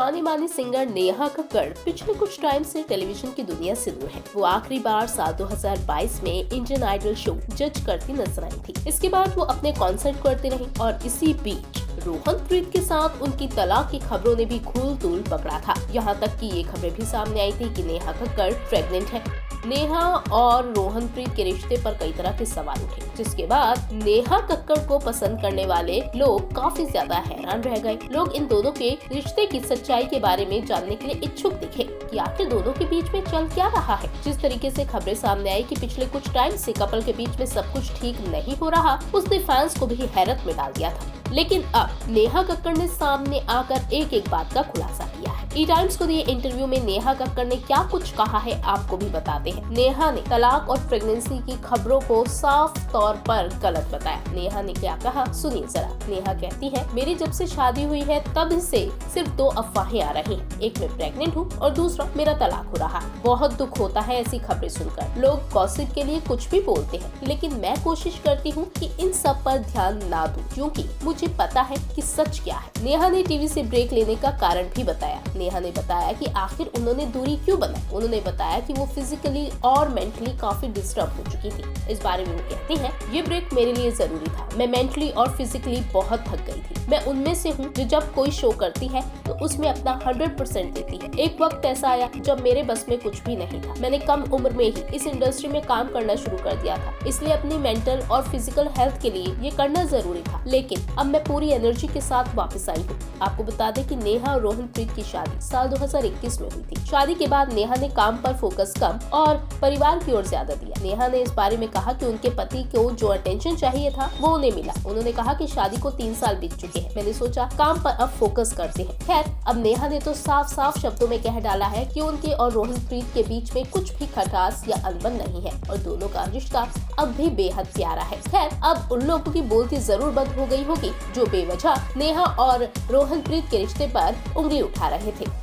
जाने मानी सिंगर नेहा कक्कड़ पिछले कुछ टाइम से टेलीविजन की दुनिया से दूर है। वो आखिरी बार साल 2022 में इंडियन आइडल शो जज करती नजर आई थी। इसके बाद वो अपने कॉन्सर्ट करती रही और इसी बीच रोहनप्रीत के साथ उनकी तलाक की खबरों ने भी खूल तूल पकड़ा था। यहाँ तक कि ये खबरें भी सामने आई थी कि नेहा कक्कड़ प्रेग्नेंट है। नेहा और रोहनप्रीत के रिश्ते पर कई तरह के सवाल उठे, जिसके बाद नेहा कक्कड़ को पसंद करने वाले लोग काफी ज्यादा हैरान रह गए। लोग इन दोनों के रिश्ते की सच्चाई के बारे में जानने के लिए इच्छुक दिखे कि आखिर दोनों के बीच में चल क्या रहा है। जिस तरीके से खबरें सामने आई कि पिछले कुछ टाइम से कपल के बीच में सब कुछ ठीक नहीं हो रहा, उसने फैंस को भी हैरत में डाल दिया था। लेकिन अब नेहा कक्कड़ ने सामने आकर एक बात का खुलासा किया है। ई टाइम्स को दिए इंटरव्यू में नेहा कक्कड़ ने क्या कुछ कहा है, आपको भी बताते हैं। नेहा ने तलाक और प्रेगनेंसी की खबरों को साफ तौर पर गलत बताया। नेहा ने क्या कहा, सुनिए जरा। नेहा कहती है, मेरी जब से शादी हुई है तब से सिर्फ 2 अफवाहें आ रही हैं। एक मैं प्रेग्नेंट हूँ और दूसरा मेरा तलाक हो रहा है। बहुत दुख होता है ऐसी खबरें सुनकर। लोग गॉसिप के लिए कुछ भी बोलते हैं, लेकिन मैं कोशिश करती हूँ कि इन सब पर ध्यान ना दूं, क्योंकि मुझे पता है कि सच क्या है। नेहा ने टीवी से ब्रेक लेने का कारण भी बताया। नेहा ने बताया कि आखिर उन्होंने दूरी क्यों बनाई। उन्होंने बताया कि वो फिजिकली और मेंटली काफी डिस्टर्ब हो चुकी थी। इस बारे में वो कहती हैं, ये ब्रेक मेरे लिए जरूरी था। मैं मेंटली और फिजिकली बहुत थक गई थी। मैं उनमें से हूँ जो जब कोई शो करती है तो उसमें अपना 100% देती है। एक वक्त ऐसा आया जब मेरे बस में कुछ भी नहीं था। मैंने कम उम्र में ही इस इंडस्ट्री में काम करना शुरू कर दिया था, इसलिए अपनी मेंटल और फिजिकल हेल्थ के लिए ये करना जरूरी था। लेकिन अब मैं पूरी एनर्जी के साथ वापस आई हूँ। आपको बता दें कि नेहा और रोहनप्रीत की शादी साल 2021 में हुई थी। शादी के बाद नेहा ने काम पर फोकस कम और परिवार की ओर ज्यादा दिया। नेहा ने इस बारे में कहा कि उनके पति को जो अटेंशन चाहिए था वो उन्हें मिला। उन्होंने कहा कि शादी को 3 साल बीत चुके हैं। मैंने सोचा काम पर अब फोकस करते हैं। खैर, अब नेहा ने तो साफ साफ शब्दों में कह डाला है कि उनके और रोहनप्रीत के बीच में कुछ भी खटास या अनबन नहीं है और दोनों का रिश्ता अब भी बेहद प्यारा है। खैर, अब उन लोगों की बोलती जरूर बंद हो गई होगी जो बेवजह नेहा और रोहनप्रीत के रिश्ते पर उंगली उठा रहे थे।